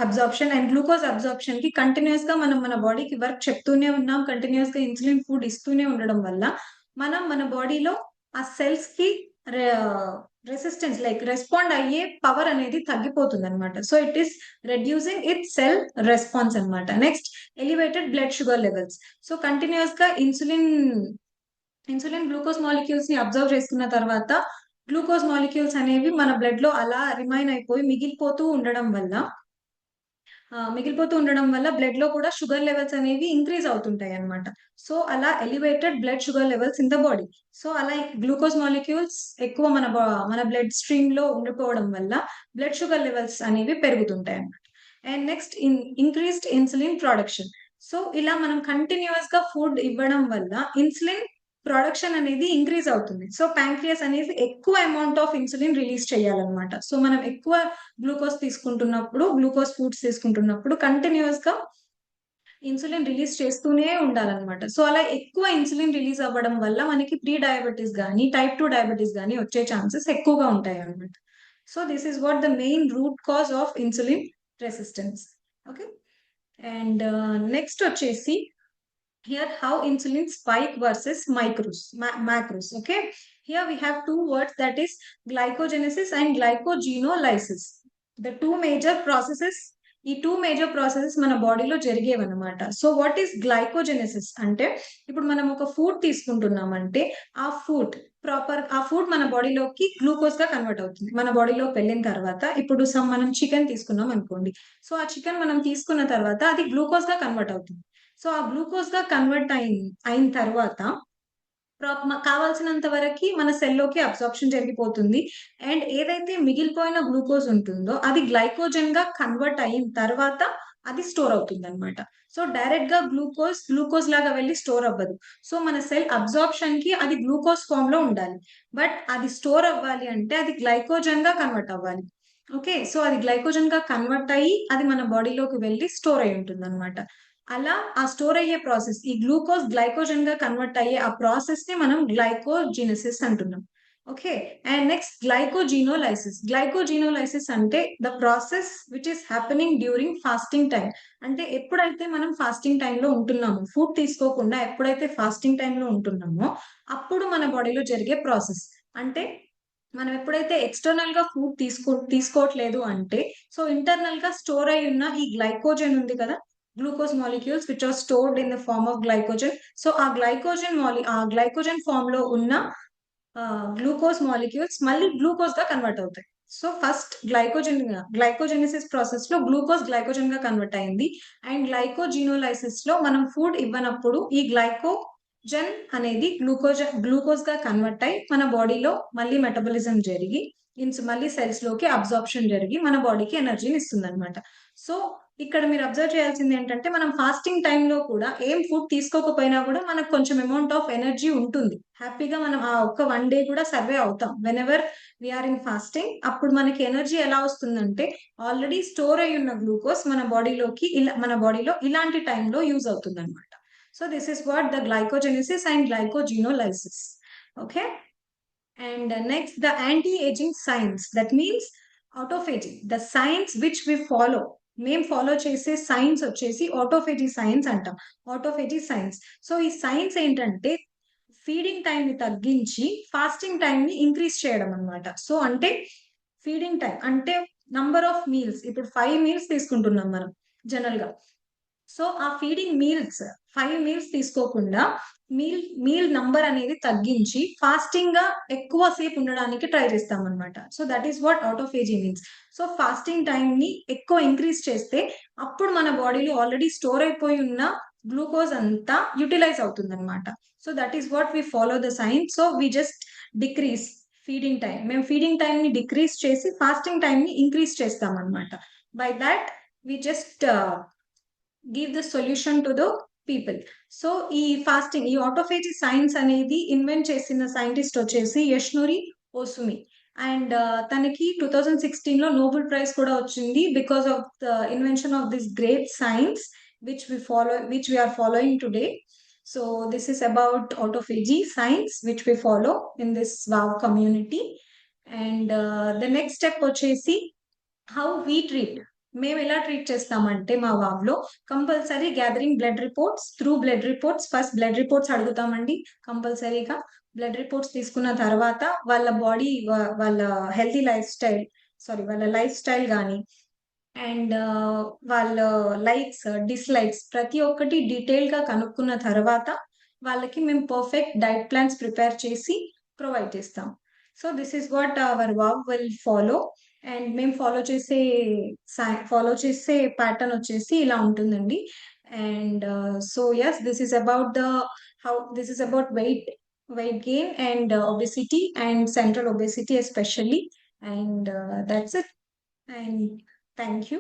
absorption and glucose absorption కి కంటిన్యూస్ గా మనం మన బాడీకి వర్క్ చెప్తూనే ఉన్నాం, కంటిన్యూస్ గా ఇన్సులిన్ ఫుడ్ ఇస్తూనే ఉండడం వల్ల మనం మన బాడీలో ఆ సెల్స్ కి రెసిస్టెన్స్ లైక్ రెస్పాండ్ అయ్యే పవర్ అనేది తగ్గిపోతుంది అనమాట. So it is reducing it cell response అనమాట. Next elevated blood sugar levels. So continuous గా ఇన్సులిన్ గ్లూకోజ్ మాలిక్యూల్స్ ని అబ్జర్వ్ చేసుకున్న తర్వాత గ్లూకోజ్ మాలిక్యూల్స్ అనేవి మన బ్లడ్ లో అలా రిమైన్ అయిపోయి మిగిలిపోతూ ఉండడం వల్ల బ్లడ్ లో కూడా షుగర్ లెవెల్స్ అనేవి ఇంక్రీజ్ అవుతుంటాయి అనమాట. సో అలా elevated blood sugar levels in the body. So అలా గ్లూకోజ్ మాలిక్యూల్స్ ఎక్కువ మన బ్లడ్ స్ట్రీమ్ లో ఉండిపోవడం వల్ల బ్లడ్ షుగర్ లెవెల్స్ అనేవి పెరుగుతుంటాయి అన్నమాట. And next increased insulin production. So ఇలా మనం కంటిన్యూస్ గా ఫుడ్ ఇవ్వడం వల్ల ఇన్సులిన్ ప్రొడక్షన్ అనేది ఇంక్రీజ్ అవుతుంది. సో ప్యాంక్రియాస్ అనేది ఎక్కువ అమౌంట్ ఆఫ్ ఇన్సులిన్ రిలీజ్ చేయాలన్నమాట. సో మనం ఎక్కువ గ్లూకోజ్ ఫుడ్స్ తీసుకుంటున్నప్పుడు కంటిన్యూస్ గా ఇన్సులిన్ రిలీజ్ చేస్తూనే ఉండాలన్నమాట. సో అలా ఎక్కువ ఇన్సులిన్ రిలీజ్ అవ్వడం వల్ల మనకి ప్రీ డయాబెటీస్ కానీ టైప్ 2 డయాబెటీస్ కానీ వచ్చే ఛాన్సెస్ ఎక్కువగా ఉంటాయి అన్నమాట. So this is what the main root cause of insulin resistance. Okay, and next వచ్చేసి here how insulin spike versus macros. Okay, here we have two words, that is glycogenesis and glycogenolysis. The two major processes, ఈ two major processes మన బాడీలో జరిగేవన్నమాట. So what is గ్లైకోజెనెసిస్ అంటే, ఇప్పుడు మనం ఒక food తీసుకుంటున్నామంటే ఆ food మన బాడీలోకి గ్లూకోజ్ గా కన్వర్ట్ అవుతుంది. మన బాడీలోకి వెళ్ళిన తర్వాత ఇప్పుడు మనం చికెన్ తీసుకున్నాం అనుకోండి. సో ఆ చికెన్ మనం తీసుకున్న తర్వాత అది గ్లూకోజ్ గా కన్వర్ట్ అవుతుంది. సో ఆ గ్లూకోజ్ గా కన్వర్ట్ అయిన తర్వాత కావాల్సినంత వరకు మన సెల్లోకి అబ్సార్ప్షన్ జరిగిపోతుంది. అండ్ ఏదైతే మిగిలిపోయిన గ్లూకోజ్ ఉంటుందో అది గ్లైకోజన్ గా కన్వర్ట్ అయిన తర్వాత అది స్టోర్ అవుతుంది అనమాట. సో డైరెక్ట్ గా గ్లూకోజ్ లాగా వెళ్ళి స్టోర్ అవ్వదు. సో మన సెల్ అబ్సార్ప్షన్ కి అది గ్లూకోజ్ ఫామ్ లో ఉండాలి. బట్ అది స్టోర్ అవ్వాలి అంటే అది గ్లైకోజన్ గా కన్వర్ట్ అవ్వాలి. ఓకే, సో అది గ్లైకోజన్ గా కన్వర్ట్ అయ్యి అది మన బాడీలోకి వెళ్ళి స్టోర్ అయి ఉంటుంది అనమాట. అలా ఆ స్టోర్ అయ్యే ప్రాసెస్, ఈ గ్లూకోజ్ గ్లైకోజన్ గా కన్వర్ట్ అయ్యే ఆ ప్రాసెస్ ని మనం గ్లైకోజినసిస్ అంటున్నాం. ఓకే, అండ్ నెక్స్ట్ గ్లైకోజినోలైసిస్ అంటే the process which is happening during fasting time. అంటే ఎప్పుడైతే మనం ఫాస్టింగ్ టైంలో ఉంటున్నామో, ఫుడ్ తీసుకోకుండా ఎప్పుడైతే ఫాస్టింగ్ టైంలో ఉంటున్నామో అప్పుడు మన బాడీలో జరిగే ప్రాసెస్. అంటే మనం ఎప్పుడైతే ఎక్స్టర్నల్ గా ఫుడ్ తీసుకోవట్లేదు అంటే, సో ఇంటర్నల్ గా స్టోర్ అయి ఉన్న ఈ గ్లైకోజన్ ఉంది కదా, glucose molecules which are stored in the form of glycogen. So ఆ గ్లైకోజన్ ఫామ్ లో ఉన్న గ్లూకోజ్ మాలిక్యూల్స్ మళ్ళీ గ్లూకోజ్ గా కన్వర్ట్ అవుతాయి. సో ఫస్ట్ గ్లైకోజెనిసిస్ ప్రాసెస్ లో గ్లూకోజ్ గ్లైకోజన్ గా కన్వర్ట్ అయింది. అండ్ గ్లైకోజినోలైసిస్ లో మనం ఫుడ్ ఇవ్వనప్పుడు ఈ గ్లైకోజన్ అనేది గ్లూకోజ్ గా కన్వర్ట్ అయి మన బాడీలో మళ్ళీ మెటబాలిజం జరిగి మళ్ళీ సెల్స్ లోకి అబ్జార్ప్షన్ జరిగి మన బాడీకి ఎనర్జీని ఇస్తుంది అనమాట. సో ఇక్కడ మీరు అబ్జర్వ్ చేయాల్సింది ఏంటంటే, మనం ఫాస్టింగ్ టైంలో కూడా ఏం ఫుడ్ తీసుకోకపోయినా కూడా మనకు కొంచెం అమౌంట్ ఆఫ్ ఎనర్జీ ఉంటుంది. హ్యాపీగా మనం ఆ ఒక్క 1 డే కూడా సర్వే అవుతాం. Whenever we're in fasting, అప్పుడు మనకి ఎనర్జీ ఎలా వస్తుందంటే ఆల్రెడీ స్టోర్ అయి ఉన్న గ్లూకోజ్ మన బాడీలో ఇలాంటి టైంలో యూజ్ అవుతుంది అనమాట. So this is what the glycogenesis and glycogenolysis. Okay, and next the anti-ageing science, that means autophagy. The science which we మేము ఫాలో చేసే సైన్స్ వచ్చేసి ఆటోఫేజీ సైన్స్ అంటాం. Autophagy science. సో ఈ సైన్స్ ఏంటంటే ఫీడింగ్ టైం ని తగ్గించి fasting time ని increase చేయడం అనమాట. సో అంటే ఫీడింగ్ టైం అంటే నంబర్ ఆఫ్ మీల్స్, ఇప్పుడు 5 మీల్స్ తీసుకుంటున్నాం మనం జనరల్ గా. సో ఆ ఫీడింగ్ మీల్స్ 5 మీల్స్ తీసుకోకుండా మీల్ నంబర్ అనేది తగ్గించి ఫాస్టింగ్ గా ఎక్కువ సేపు ఉండడానికి ట్రై చేస్తాం అనమాట. So that is what autophagy means. So fasting time ని ఎక్కువ ఇంక్రీజ్ చేస్తే అప్పుడు మన బాడీలో ఆల్రెడీ స్టోర్ అయిపోయి ఉన్న గ్లూకోజ్ అంతా యూటిలైజ్ అవుతుంది అనమాట. So that is what we follow the science. So we just decrease feeding time. మేము ఫీడింగ్ టైం ని డిక్రీజ్ చేసి ఫాస్టింగ్ టైం ని ఇంక్రీజ్ చేస్తాం అనమాట. By that we just give the solution to the people. So ఈ autophagy science అనేది invent చేసిన scientist వచ్చేసి యష్నోరి ఓసుమి. అండ్ తనకి 2016లో నోబెల్ ప్రైజ్ కూడా వచ్చింది because of the invention of this great science which we are following today. So this is about autophagy science which we follow in this wow community. And the next step వచ్చేసి how we treat. మేము ఎలా treat చేస్తామంటే మా వావ్లో compulsory gathering blood reports. Blood reports first blood reports అడుగుతామండి కంపల్సరీగా. Blood reports తీసుకున్న తర్వాత వాళ్ళ బాడీ, వాళ్ళ హెల్తీ లైఫ్ స్టైల్, వాళ్ళ లైఫ్ స్టైల్ కానీ అండ్ వాళ్ళ లైక్స్ డిస్లైక్స్ ప్రతి ఒక్కటి డీటెయిల్ గా కనుక్కున్న తర్వాత వాళ్ళకి మేము పర్ఫెక్ట్ డైట్ ప్లాన్స్ ప్రిపేర్ చేసి ప్రొవైడ్ చేస్తాం. So this is what our వావ్ విల్ ఫాలో. అండ్ మేము ఫాలో చేసే ప్యాటర్న్ వచ్చేసి ఇలా ఉంటుందండి. And so yes, this is about weight gain and obesity and central obesity especially. And that's it. And thank you.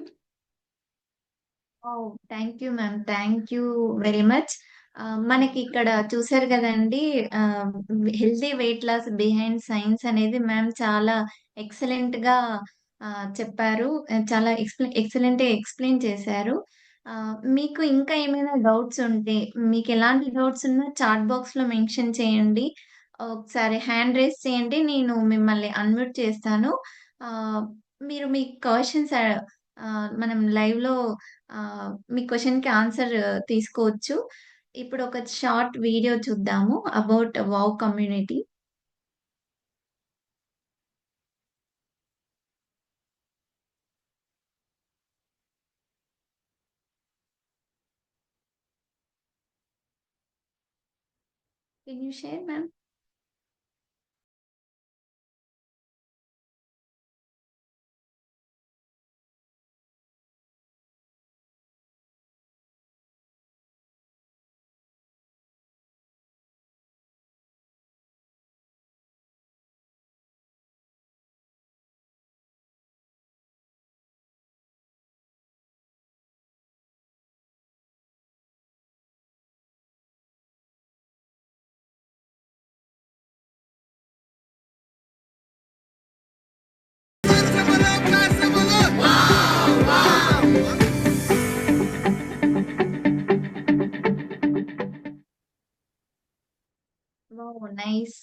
Thank you ma'am, thank you very much. మనకి ఇక్కడ చూసారు కదండి, healthy weight loss behind science అనేది ma'am చాలా excellent గా చెప్పారు. చాలా excellent explain చేశారు. మీకు ఇంకా ఏమైనా డౌట్స్ ఉంటే, మీకు ఎలాంటి డౌట్స్ ఉన్నా చాట్ బాక్స్ లో మెన్షన్ చేయండి. ఒకసారి హ్యాండ్ రేస్ చేయండి, నేను మిమ్మల్ని అన్మ్యూట్ చేస్తాను. ఆ, మీరు మీ క్వశ్చన్స్ మనం లైవ్ లో మీ క్వశ్చన్ కి ఆన్సర్ తీసుకోవచ్చు. ఇప్పుడు ఒక షార్ట్ వీడియో చూద్దాము about wow community. Can you share ma'am? Nice.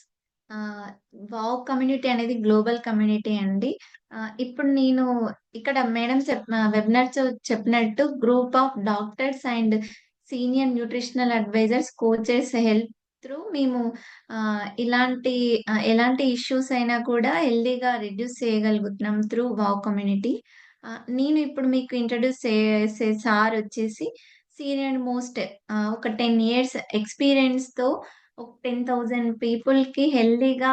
Wow community అనేది గ్లోబల్ కమ్యూనిటీ అండి. ఇప్పుడు నేను ఇక్కడ మేడం వెబినార్ చెప్పినట్టు group of doctors and senior nutritional advisers, coaches help through మేము ఎలాంటి ఇష్యూస్ అయినా కూడా హెల్దీగా రిడ్యూస్ చేయగలుగుతున్నాం త్రూ వావ్ కమ్యూనిటీ. నేను ఇప్పుడు మీకు ఇంట్రడ్యూస్ చేసే సార్ వచ్చేసి సీనియర్ మోస్ట్, ఒక 10 years ఎక్స్పీరియన్స్ తో ఒక 10,000 పీపుల్ కి హెల్దీగా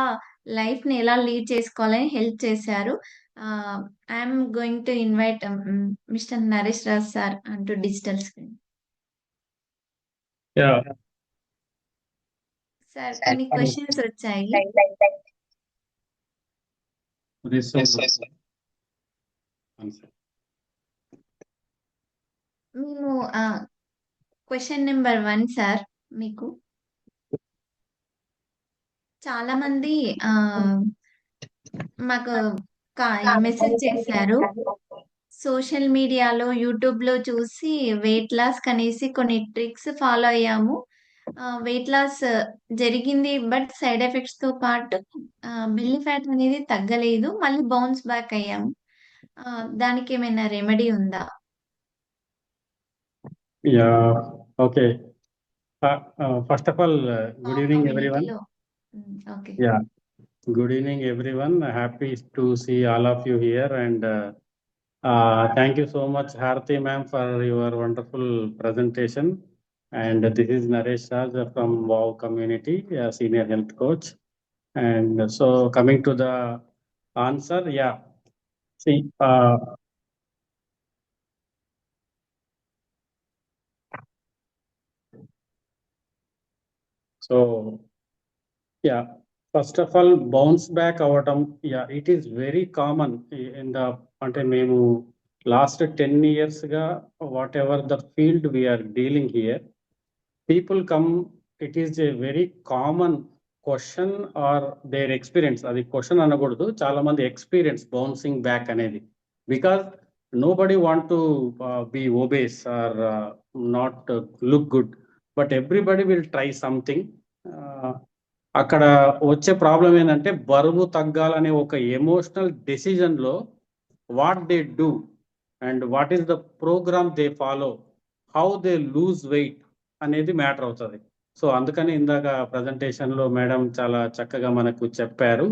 లైఫ్ ని ఎలా లీడ్ చేసుకోవాలని హెల్ప్ చేశారు. I'm going to invite mister Naresh Raj sir అంటూ డిజిటల్ స్క్రీన్. Yeah. సార్ కొన్ని క్వశ్చన్స్ వచ్చాయి. Answer. మేము క్వశ్చన్ నెంబర్ 1 సార్, మీకు చాలా మంది మాకు మెసేజ్ చేశారు. సోషల్ మీడియాలో, యూట్యూబ్ లో చూసి వెయిట్ లాస్ కనేసి కొన్ని ట్రిక్స్ ఫాలో అయ్యాము. వెయిట్ లాస్ జరిగింది, బట్ సైడ్ ఎఫెక్ట్స్ తో పాటు బెల్లీ ఫ్యాట్ అనేది తగ్గలేదు, మళ్ళీ బౌన్స్ బ్యాక్ అయ్యాము. దానికి ఏమైనా రెమెడీ ఉందా? Yeah. Okay. First of all, good evening, everyone. Okay. Yeah. Good evening, everyone. Happy to see all of you here, and thank you so much, Harthi ma'am, for your wonderful presentation. And this is Naresh Raj from WOW Community, a senior health coach. And so coming to the answer, yeah. See, so yeah, first of all, bounce back అవటం, yeah, it is very common in the, అంటే మేము last 10 years గా whatever the field we are dealing here, people come, it is a very common question or their experience, అది question అనకూడదు, చాలా మంది experience bouncing back అనేది. Because nobody want to be obese or not look good, but everybody will try something. అక్కడ వచ్చే problem ఏంటంటే బరువు తగ్గాలనే ఒక ఎమోషనల్ డెసిజన్లో what they do and what is the programme they follow, how they lose weight అనేది matter అవుతుంది. So అందుకని ఇందాక ప్రజెంటేషన్లో మేడం చాలా చక్కగా మనకు చెప్పారు.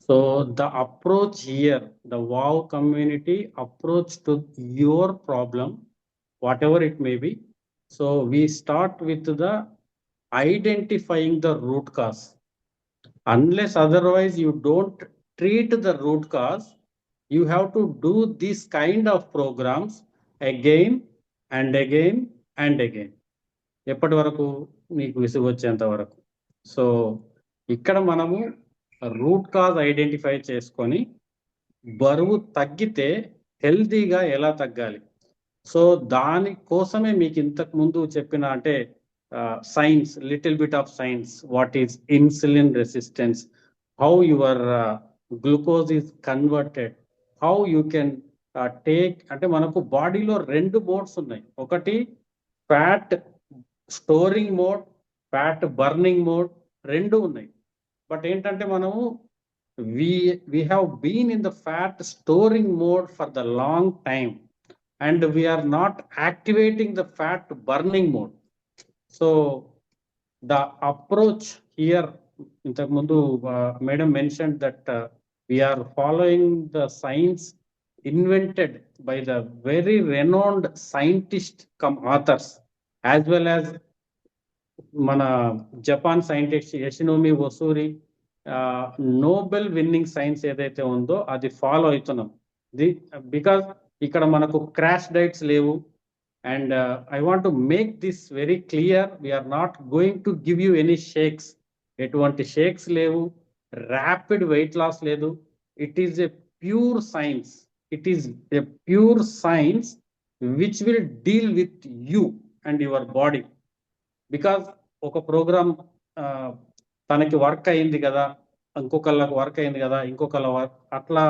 So the approach here, the WOW community approach to your problem, whatever it may be. So we start with the identifying the root cause. Unless otherwise you don't treat the root cause, you have to do this kind of programs again and again and again. ఎప్పటి వరకు? మీకు విసుగు వచ్చేంత వరకు. So ఇక్కడ మనము root cause identify చేసుకొని బరువు తగ్గితే హెల్తీగా ఎలా తగ్గాలి, సో దానికోసమే మీకు ఇంతకు ముందు చెప్పిన అంటే science, little bit of science, what is insulin resistance, how your glucose is converted, how you can take, అంటే మనకు బాడీలో 2 మోడ్స్ ఉన్నాయి. ఒకటి fat storing mode, fat burning mode, 2 ఉన్నాయి. బట్ ఏంటంటే మనము we have been in the fat storing mode for the long time and we are not activating the fat burning mode. So the approach here, intaku mundu madam mentioned that we are following the science invented by the very renowned scientists come authors, as well as mana Japan scientist Yoshinomi Osuri, Nobel winning science ఏదైతే ఉందో అది follow అవుతున్నాం. Because ఇక్కడ మనకు crash diets లేవు. And I want to make this very clear, we're not going to give you any shakes. ఎటువంటి shakes లేవు, rapid weight loss లేదు. It is a pure science, it is a pure science which will deal with you and your body. Because ఒక program తనకి work అయింది కదా, ఇంకొకళ్ళకి work అయింది కదా, ఇంకొకళ్ళ వర్క్, అట్లా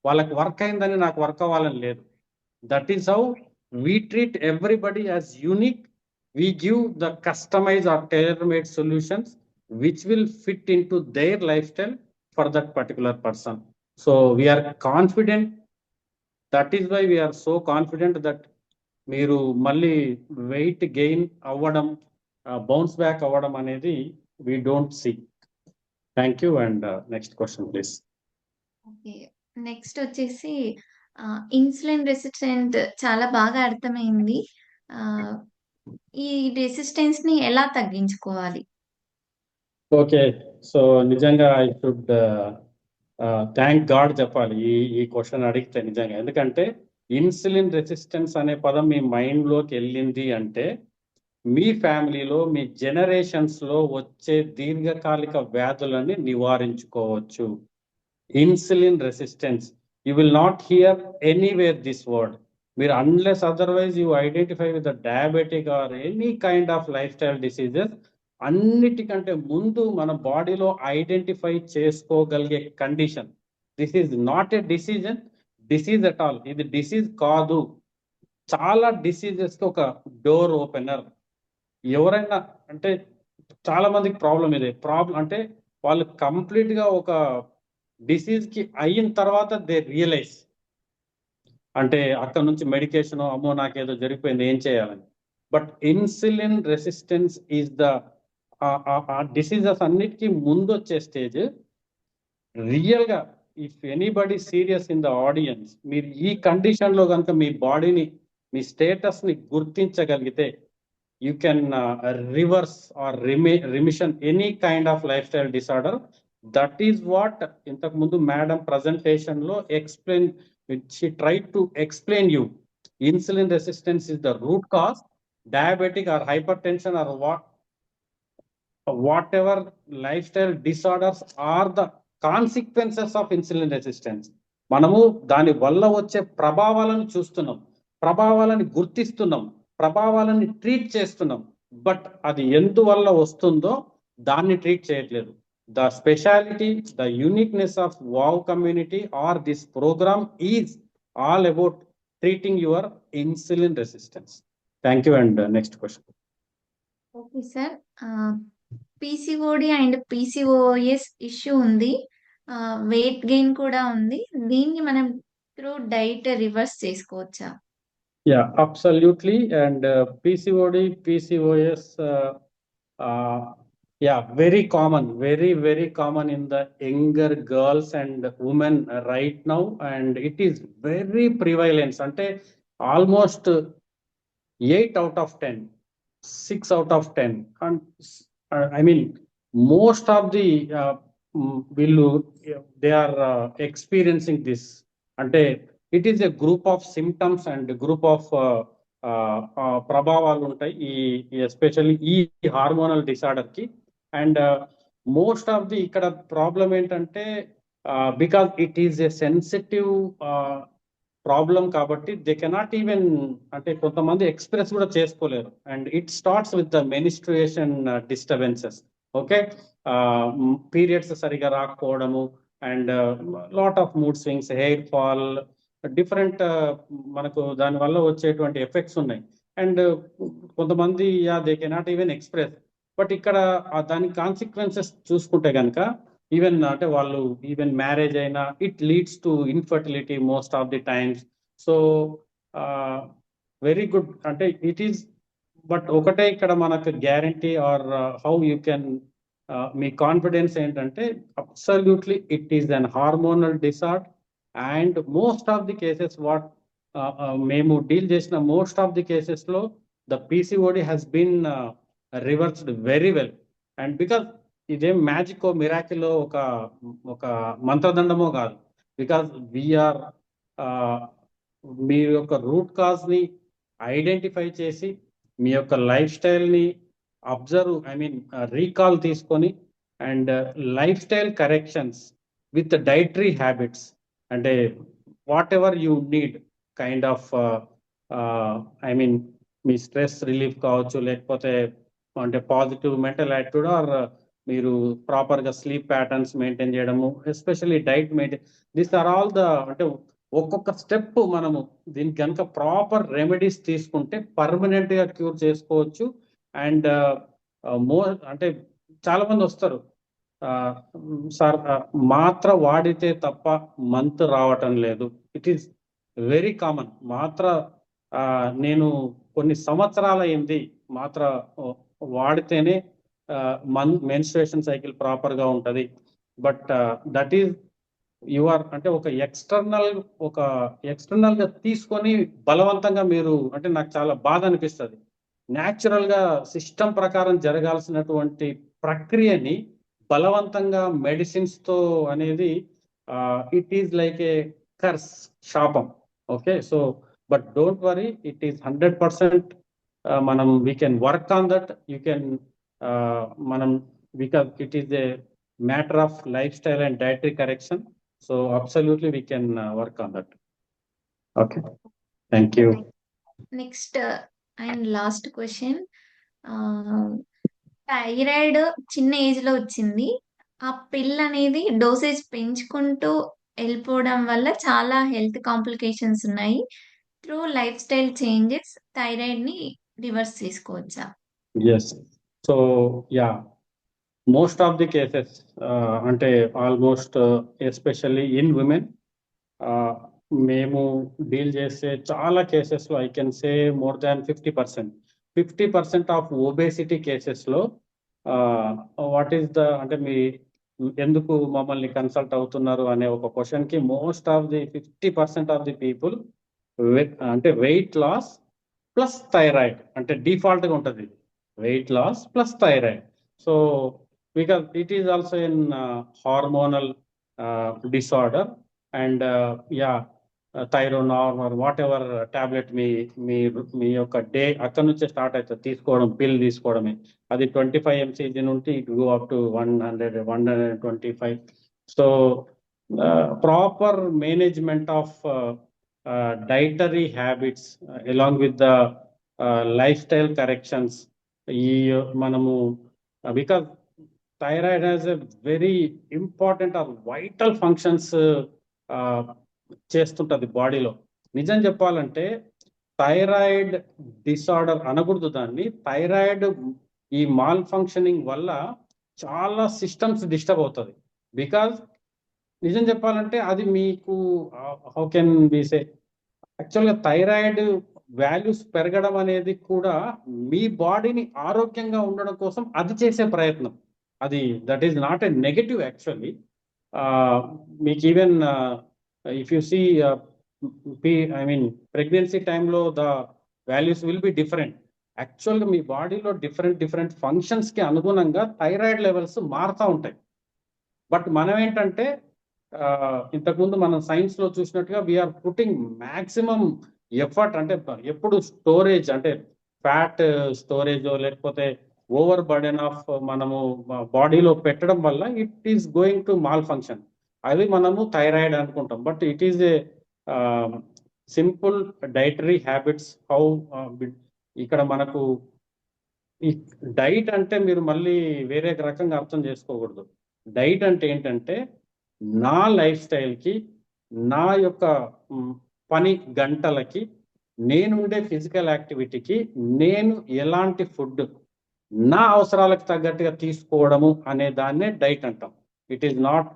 వాళ్ళకి వర్క్ అయిందని నాకు వర్క్ అవ్వాలని లేదు. That is how we treat everybody as unique. We give the customise or tailor made solutions which will fit in to their lifestyle for that particular person. So we're confident, that is why we're so confident that మీరు మళ్ళీ weight gain అవ్వడం, bounce back అవ్వడం అనేది we don't see. Thank you, and next question please. Okay, next వచ్చేసి insulin resistant చాలా బాగా అర్థమైంది. ఈ రెసిస్టెన్స్ ని ఎలా తగ్గించుకోవాలి? ఓకే, సో నిజంగా ఐ షుడ్ థ్యాంక్ గాడ్ చెప్పాలి ఈ క్వశ్చన్ అడిగితే నిజంగా. ఎందుకంటే ఇన్సులిన్ రెసిస్టెన్స్ అనే పదం మీ మైండ్లోకి వెళ్ళింది అంటే మీ ఫ్యామిలీలో, మీ జనరేషన్స్లో వచ్చే దీర్ఘకాలిక వ్యాధులని నివారించుకోవచ్చు. Insulin resistance, you will not hear anywhere this word. మీరు unless otherwise you identify with the diabetic or any kind of lifestyle diseases, అన్నిటికంటే ముందు మన బాడీలో ఐడెంటిఫై చేసుకోగలిగే condition. This is not a disease at all. ఇది disease కాదు. చాలా డిసీజెస్కి ఒక డోర్ ఓపెనర్. ఎవరైనా అంటే చాలా మందికి ప్రాబ్లం ఇదే. ప్రాబ్లం అంటే వాళ్ళు కంప్లీట్గా ఒక డిసీజ్కి అయిన తర్వాత దే రియలైజ్, అంటే అక్కడ నుంచి మెడికేషన్, అమ్మో నాకేదో జరిగిపోయింది ఏం చేయాలని. But insulin resistance is the diseases అన్నిటికీ ముందు వచ్చే స్టేజ్. రియల్గా if anybody serious in the audience, మీరు ఈ కండిషన్లో కనుక మీ బాడీని, మీ స్టేటస్ని గుర్తించగలిగితే you can reverse or remission any kind of lifestyle disorder. That is what intaku mundu madam presentation lo explain, she tried to explain you. Insulin resistance is the root cause. Diabetic or hypertension or whatever lifestyle disorders are the consequences of insulin resistance. మనము దాని వల్ల వచ్చే ప్రభావాలను చూస్తున్నాం, ప్రభావాలను గుర్తిస్తున్నాం, ప్రభావాలని treat చేస్తున్నాం. But అది ఎందువల్ల వస్తుందో దాన్ని ట్రీట్ చేయట్లేదు. the speciality, the uniqueness of WOW community or this program is all about treating your insulin resistance. Thank you. And next question. Okay sir. PCOD and PCOS issue ఉంది. Weight gain కూడా ఉంది. దీన్ని మనం through diet reverse చేసుకోవచ్చా? Yeah, absolutely. And PCOD, PCOS, yeah, very common, very common in the younger girls and women right now. And it is very prevalent. Ante almost 8 out of 10, 6 out of 10. And I mean, most of the they are experiencing this. Ante it is a group of symptoms and a group of ప్రభావాలు ఉంటాయి ఈ especially ఈ hormonal disorder కి. And most of the ఇక్కడ problem ఏంటంటే because it is a sensitive problem కాబట్టి they cannot even అంటే కొంతమంది ఎక్స్ప్రెస్ కూడా చేసుకోలేరు. And it starts with the menstruation disturbances. Okay, periods సరిగా రాకపోవడము and lot of mood swings, hair fall, different మనకు దానివల్ల వచ్చేటువంటి ఎఫెక్ట్స్ ఉన్నాయి. అండ్ కొంతమంది they cannot even express. But ఇక్కడ దాని కాన్సిక్వెన్సెస్ చూసుకుంటే కనుక ఈవెన్ అంటే వాళ్ళు ఈవెన్ మ్యారేజ్ అయినా it leads to infertility most of the times. So very good అంటే ఇట్ ఈస్. బట్ ఒకటే ఇక్కడ మనకు guarantee or how you can మీ కాన్ఫిడెన్స్ ఏంటంటే absolutely it is an hormonal disorder. And most of the cases what మేము deal చేసిన most of the కేసెస్లో the PCOD has been reversed very well. And because ఇదేం magic miracle ఒక మంత్రదండమో కాదు. Because we are మీ యొక్క రూట్ కాజ్ని ఐడెంటిఫై చేసి మీ యొక్క లైఫ్ స్టైల్ని అబ్జర్వ్ రీకాల్ తీసుకొని and lifestyle corrections with dietary habits అంటే whatever you need kind of మీ స్ట్రెస్ రిలీఫ్ కావచ్చు, లేకపోతే అంటే పాజిటివ్ మెంటల్ యాటిట్యూడ్, ఆర్ మీరు ప్రాపర్గా స్లీప్ ప్యాటర్న్స్ మెయింటైన్ చేయడము, especially diet maintain. These are all the అంటే ఒక్కొక్క స్టెప్ మనము దీనికి కనుక ప్రాపర్ రెమెడీస్ తీసుకుంటే పర్మనెంట్గా క్యూర్ చేసుకోవచ్చు. అండ్ అంటే చాలా మంది వస్తారు సార్ మాత్ర వాడితే తప్ప మంత్ రావటం లేదు. It is very common. మాత్ర నేను కొన్ని సంవత్సరాల అయింది మాత్ర వాడితేనే మెన్స్ట్రుయేషన్ సైకిల్ ప్రాపర్గా ఉంటుంది. బట్ దట్ ఈస్ యువర్ అంటే ఒక ఎక్స్టర్నల్గా తీసుకొని బలవంతంగా మీరు అంటే నాకు చాలా బాధ అనిపిస్తుంది. న్యాచురల్గా సిస్టమ్ ప్రకారం జరగాల్సినటువంటి ప్రక్రియని బలవంతంగా మెడిసిన్స్తో అనేది it is like a curse, శాపం. Okay, so but don't worry, it is 100% మనం we can work on that. You can మనం because it is a matter of lifestyle and dietary correction. So absolutely we can work on that. Okay, thank you. Next and last question. Thyroid చిన్న age లో వచ్చింది. ఆ పిల్ అనేది dosage పెంచుకుంటూ వెళ్ళిపోవడం వల్ల చాలా హెల్త్ కాంప్లికేషన్స్ ఉన్నాయి. Through lifestyle changes thyroid ని రివర్స్ చేసుకోవచ్చా? Yes. So ya, most of the cases అంటే ఆల్మోస్ట్ ఎస్పెషల్లీ ఇన్ విమెన్ మేము డీల్ చేసే చాలా కేసెస్లో I can say more than 50% of obesity కేసెస్లో వాట్ ఈస్ ద అంటే మీ ఎందుకు మమ్మల్ని కన్సల్ట్ అవుతున్నారు అనే ఒక క్వశ్చన్కి most of the 50% of the people అంటే వెయిట్ లాస్ ప్లస్ థైరాయిడ్ అంటే డిఫాల్ట్గా ఉంటుంది, weight loss plus thyroid. So because it is also in hormonal disorder. And yeah, Thyronorm or whatever tablet మీ యొక్క డే అక్కడ నుంచే స్టార్ట్ అవుతుంది తీసుకోవడం, పిల్ తీసుకోవడమే. అది 25 mcg నుండి it go up to 125. So proper management of dietary habits along with the lifestyle corrections ఈ మనము because thyroid has a very important or vital functions చేస్తుంటది బాడీలో. నిజం చెప్పాలంటే థైరాయిడ్ డిసార్డర్ అనకూడదు దాన్ని. థైరాయిడ్ ఈ మాల్ ఫంక్షనింగ్ వల్ల చాలా సిస్టమ్స్ డిస్టర్బ్ అవుతుంది. బికాజ్ నిజం చెప్పాలంటే అది మీకు హౌ కెన్ బి సే, యాక్చువల్గా థైరాయిడ్ వాల్యూస్ పెరగడం అనేది కూడా మీ బాడీని ఆరోగ్యంగా ఉండడం కోసం అది చేసే ప్రయత్నం. అది that is not a negative actually. మీకు even if you see I mean pregnancy టైంలో the values will be different. యాక్చువల్గా మీ బాడీలో డిఫరెంట్ ఫంక్షన్స్కి అనుగుణంగా థైరాయిడ్ లెవెల్స్ మారుతూ ఉంటాయి. బట్ మనం ఏంటంటే ఇంతకుముందు మనం సైన్స్లో చూసినట్టుగా వీఆర్ పుట్టింగ్ మ్యాక్సిమం ఎఫర్ట్, అంటే ఎప్పుడు స్టోరేజ్ అంటే ఫ్యాట్ స్టోరేజ్ లేకపోతే ఓవర్ బర్డెన్ ఆఫ్ మనము బాడీలో పెట్టడం వల్ల it is going to mall function. అది మనము థైరాయిడ్ అనుకుంటాం. But it is A simple dietary habits. How ఇక్కడ మనకు ఈ డైట్ అంటే మీరు మళ్ళీ వేరే రకంగా అర్థం చేసుకోకూడదు. డైట్ అంటే ఏంటంటే నా లైఫ్ స్టైల్కి, నా యొక్క పని గంటలకి, నేనుండే ఫిజికల్ యాక్టివిటీకి నేను ఎలాంటి ఫుడ్ నా అవసరాలకు తగ్గట్టుగా తీసుకోవడము అనే దాన్నే డైట్ అంటాం. It is not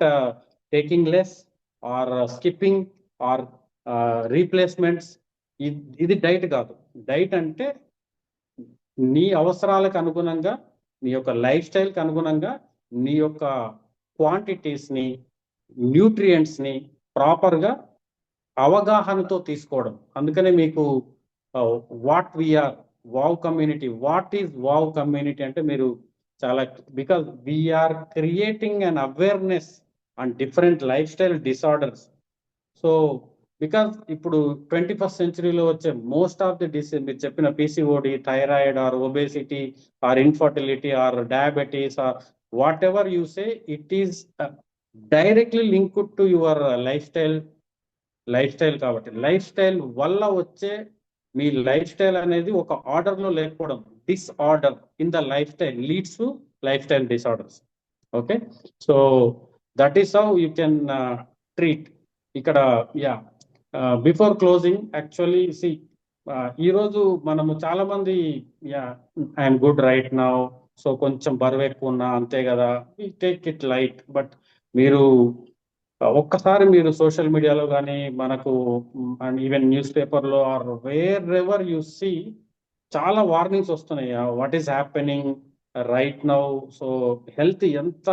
taking less or skipping or replacements. ఇది డైట్ కాదు. డైట్ అంటే నీ అవసరాలకు అనుగుణంగా, నీ యొక్క లైఫ్ స్టైల్కి అనుగుణంగా నీ యొక్క క్వాంటిటీస్ని, న్యూట్రియంట్స్ని ప్రాపర్గా అవగాహనతో తీసుకోవడం. అందుకనే మీకు what we're wow community. What is wow community అంటే మీరు చాలా, because we're creating an awareness on different lifestyle disorders. So because ఇప్పుడు 21st సెంచరీలో వచ్చే మోస్ట్ ఆఫ్ ది డిసీజ్ మీరు చెప్పిన PCOD, thyroid or obesity or infertility or diabetes or whatever you say, it is directly linked to your lifestyle. కాబట్టి lifestyle వల్ల వచ్చే మీ lifestyle అనేది ఒక ఆర్డర్లో లేకపోవడం, disorder in the lifestyle leads to lifestyle disorders. Okay, so that is how you can treat. ఇక్కడ before closing actually see, ఈరోజు మనము చాలా మంది I'm good right now, so కొంచెం బరువు ఎక్కువ ఉన్నా అంతే కదా, టేక్ ఇట్ లైట్. బట్ మీరు ఒక్కసారి మీరు సోషల్ మీడియాలో కానీ మనకు అండ్ ఈవెన్ న్యూస్ పేపర్లో or wherever you see చాలా వార్నింగ్స్ వస్తున్నాయి. What is happening right now. So health ఎంత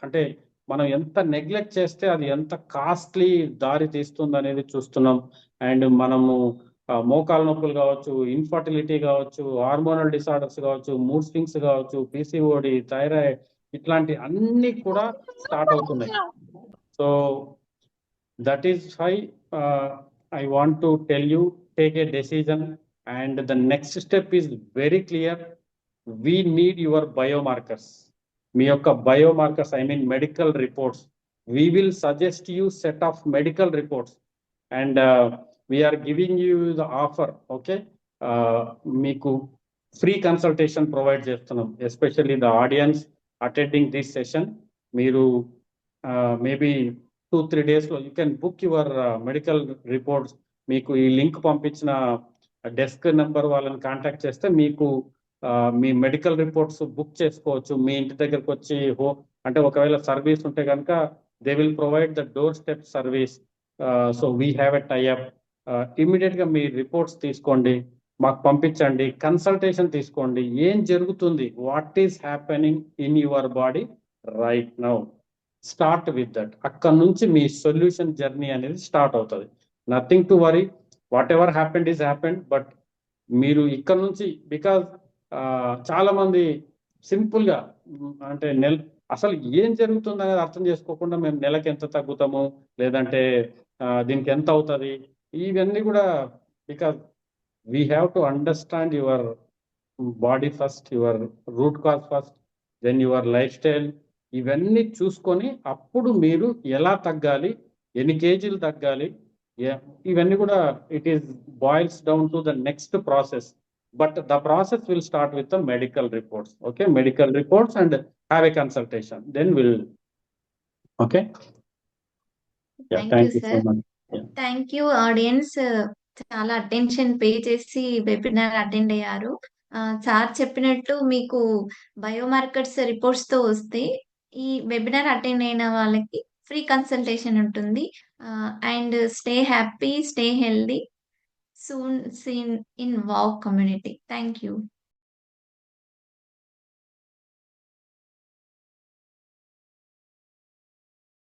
అంటే మనం ఎంత నెగ్లెక్ట్ చేస్తే అది ఎంత కాస్ట్లీ దారి తీస్తుంది అనేది చూస్తున్నాం. అండ్ మనము మోకాల నొప్పులు కావచ్చు, ఇన్ఫర్టిలిటీ కావచ్చు, హార్మోనల్ డిసార్డర్స్ కావచ్చు, మూడ్ స్వింగ్స్ కావచ్చు, పీసీఓడి, థైరాయిడ్, ఇట్లాంటి అన్ని కూడా స్టార్ట్ అవుతున్నాయి. So that is why I want to tell you, take a decision and the next step is very clear. We need your biomarkers. మీ యొక్క biomarkers, I mean medical reports. We will suggest you set of medical reports and we're giving you the offer. Okay, మీకు free consultation provide చేస్తున్నాం. Especially the audience attending this session, మీరు maybe 2-3 daysలో you can book your medical reports. మీకు ఈ link పంపించిన desk number వాళ్ళని contact చేస్తే మీకు మీ మెడికల్ రిపోర్ట్స్ బుక్ చేసుకోవచ్చు. మీ ఇంటి దగ్గరకు వచ్చి అంటే ఒకవేళ సర్వీస్ ఉంటే కనుక they will provide the door step service. So we have a tie up. ఇమీడియట్గా మీ రిపోర్ట్స్ తీసుకోండి, మాకు పంపించండి, కన్సల్టేషన్ తీసుకోండి. ఏం జరుగుతుంది, what is happening in your body right now, start with that. అక్కడ నుంచి మీ సొల్యూషన్ జర్నీ అనేది స్టార్ట్ అవుతుంది. Nothing to worry, what ever happened is happened. But మీరు ఇక్కడ నుంచి, బికాజ్ చాలా మంది సింపుల్గా అంటే అసలు ఏం జరుగుతుంది అనేది అర్థం చేసుకోకుండా మేము నెలకి ఎంత తగ్గుతాము, లేదంటే దీనికి ఎంత అవుతుంది, ఇవన్నీ కూడా because we have to understand your body first, your root cause first, then your lifestyle. ఇవన్నీ చూసుకొని అప్పుడు మీరు ఎలా తగ్గాలి, ఎన్ని కేజీలు తగ్గాలి, ఇవన్నీ కూడా it is boils down to the next process. But the process will start with the medical reports. Okay, medical reports and have a consultation. Then we'll, okay? Yeah, thank you thank you so sir. much. Yeah. Thank you audience. చాలా attention pay చేసి webinar attend అయ్యారు. Sir చెప్పినట్టు మీకు biomarkers రిపోర్ట్స్‌తో వస్తే ఈ webinar attend అయిన వాళ్ళకి free consultation ఉంటుంది. And stay happy, stay healthy. Soon seen in wow community. Thank you.